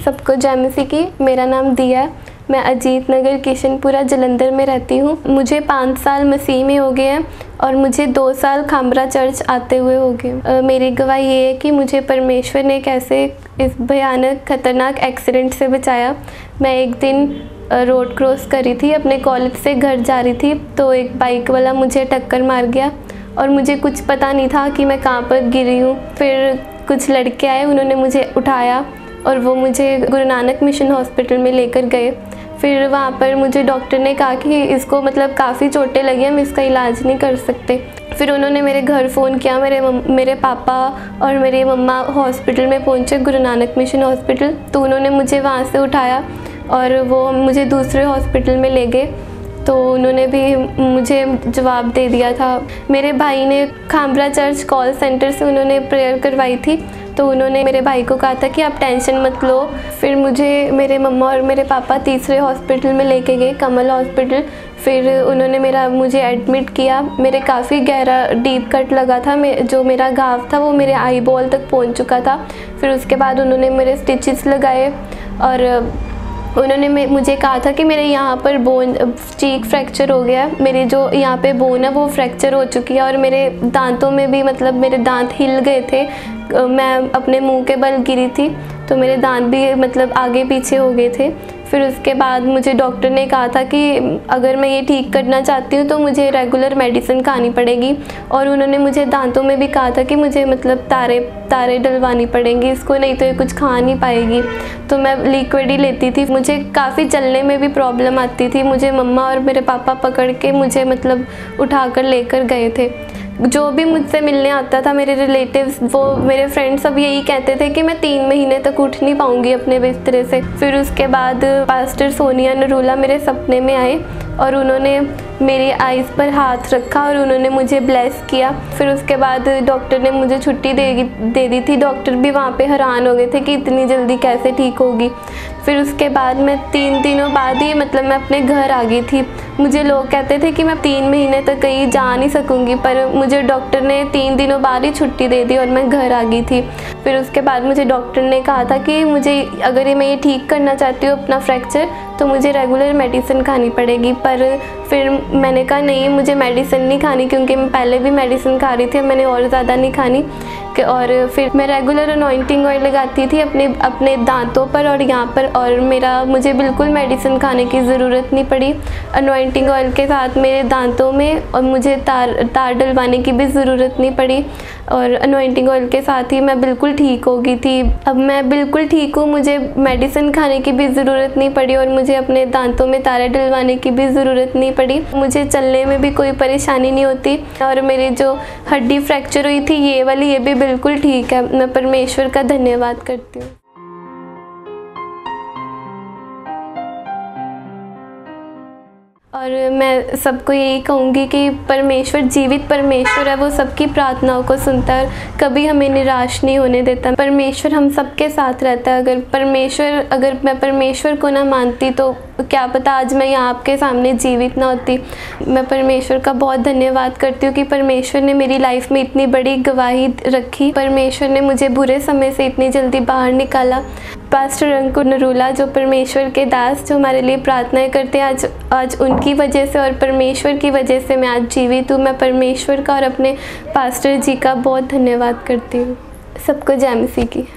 सबको जय मसीह की। मेरा नाम दिया है। मैं अजीत नगर किशनपुरा जलंधर में रहती हूँ। मुझे 5 साल मसीह में हो गए हैं और मुझे 2 साल खामरा चर्च आते हुए हो गए। मेरी गवाही ये है कि मुझे परमेश्वर ने कैसे इस भयानक खतरनाक एक्सीडेंट से बचाया। मैं एक दिन रोड क्रॉस कर रही थी, अपने कॉलेज से घर जा रही थी, तो एक बाइक वाला मुझे टक्कर मार गया और मुझे कुछ पता नहीं था कि मैं कहाँ पर गिरी हूँ। फिर कुछ लड़के आए, उन्होंने मुझे उठाया और वो मुझे गुरु नानक मिशन हॉस्पिटल में लेकर गए। फिर वहाँ पर मुझे डॉक्टर ने कहा कि इसको मतलब काफ़ी चोटें लगी हैं, हम इसका इलाज नहीं कर सकते। फिर उन्होंने मेरे घर फ़ोन किया। मेरे पापा और मेरी मम्मा हॉस्पिटल में पहुँचे, गुरु नानक मिशन हॉस्पिटल। तो उन्होंने मुझे वहाँ से उठाया और वो मुझे दूसरे हॉस्पिटल में ले गए। तो उन्होंने भी मुझे जवाब दे दिया था। मेरे भाई ने खामरा चर्च कॉल सेंटर से उन्होंने प्रेयर करवाई थी, तो उन्होंने मेरे भाई को कहा था कि आप टेंशन मत लो। फिर मुझे मेरे मम्मा और मेरे पापा तीसरे हॉस्पिटल में लेके गए, कमल हॉस्पिटल। फिर उन्होंने मुझे एडमिट किया। मेरे काफ़ी गहरा डीप कट लगा था, जो मेरा घाव था वो मेरे आई बॉल तक पहुंच चुका था। फिर उसके बाद उन्होंने मेरे स्टिचेस लगाए और उन्होंने मुझे कहा था कि मेरे यहाँ पर बोन चीक फ्रैक्चर हो गया, मेरी जो यहाँ पे बोन है वो फ्रैक्चर हो चुकी है और मेरे दांतों में भी मतलब मेरे दांत हिल गए थे। मैं अपने मुंह के बल गिरी थी तो मेरे दांत भी मतलब आगे पीछे हो गए थे। फिर उसके बाद मुझे डॉक्टर ने कहा था कि अगर मैं ये ठीक करना चाहती हूँ तो मुझे रेगुलर मेडिसिन खानी पड़ेगी और उन्होंने मुझे दांतों में भी कहा था कि मुझे मतलब तारे डलवानी पड़ेंगी इसको, नहीं तो ये कुछ खा नहीं पाएगी। तो मैं लिक्विड ही लेती थी। मुझे काफ़ी चलने में भी प्रॉब्लम आती थी। मुझे मम्मा और मेरे पापा पकड़ के मुझे मतलब उठाकर लेकर गए थे। जो भी मुझसे मिलने आता था, मेरे रिलेटिव्स, वो मेरे फ्रेंड्स सब यही कहते थे कि मैं 3 महीने तक उठ नहीं पाऊँगी अपने बिस्तरे से। फिर उसके बाद पास्टर सोनिया नरूला मेरे सपने में आए और उन्होंने मेरी आइज़ पर हाथ रखा और उन्होंने मुझे ब्लेस किया। फिर उसके बाद डॉक्टर ने मुझे छुट्टी दे दी थी। डॉक्टर भी वहाँ पे हैरान हो गए थे कि इतनी जल्दी कैसे ठीक होगी। फिर उसके बाद मैं 3 दिनों बाद ही मतलब मैं अपने घर आ गई थी। मुझे लोग कहते थे कि मैं 3 महीने तक कहीं जा नहीं सकूँगी, पर मुझे डॉक्टर ने 3 दिनों बाद ही छुट्टी दे दी और मैं घर आ गई थी। फिर उसके बाद मुझे डॉक्टर ने कहा था कि मुझे अगर मैं ये ठीक करना चाहती हूँ अपना फ्रैक्चर तो मुझे रेगुलर मेडिसिन खानी पड़ेगी। पर फिर मैंने कहा नहीं, मुझे मेडिसिन नहीं खानी, क्योंकि मैं पहले भी मेडिसिन खा रही थी, मैंने और ज़्यादा नहीं खानी। और फिर मैं रेगुलर अनॉइंटिंग ऑयल लगाती थी अपने दांतों पर और यहाँ पर, और मुझे बिल्कुल मेडिसिन खाने की ज़रूरत नहीं पड़ी। अनॉइंटिंग ऑयल के साथ मेरे दांतों में और मुझे तार डलवाने की भी ज़रूरत नहीं पड़ी और अनॉइंटिंग ऑयल के साथ ही मैं बिल्कुल ठीक हो गई थी। अब मैं बिल्कुल ठीक हूँ, मुझे मेडिसिन खाने की भी ज़रूरत नहीं पड़ी और मुझे अपने दांतों में तारे डलवाने की भी ज़रूरत नहीं पड़ी। मुझे चलने में भी कोई परेशानी नहीं होती और मेरी जो हड्डी फ्रैक्चर हुई थी ये भी बिल्कुल ठीक है। मैं परमेश्वर का धन्यवाद करती हूँ। और मैं सबको यही कहूँगी कि परमेश्वर जीवित परमेश्वर है, वो सबकी प्रार्थनाओं को सुनता है, कभी हमें निराश नहीं होने देता। परमेश्वर हम सबके साथ रहता है। अगर मैं परमेश्वर को ना मानती तो क्या पता आज मैं यहाँ आपके सामने जीवित ना होती। मैं परमेश्वर का बहुत धन्यवाद करती हूँ कि परमेश्वर ने मेरी लाइफ में इतनी बड़ी गवाही रखी। परमेश्वर ने मुझे बुरे समय से इतनी जल्दी बाहर निकाला। पास्टर अंकुर नरूला जो परमेश्वर के दास, जो हमारे लिए प्रार्थनाएं करते हैं, आज उनकी वजह से और परमेश्वर की वजह से मैं आज जीवित हूँ। मैं परमेश्वर का और अपने पास्टर जी का बहुत धन्यवाद करती हूँ। सबको जय मसीह की।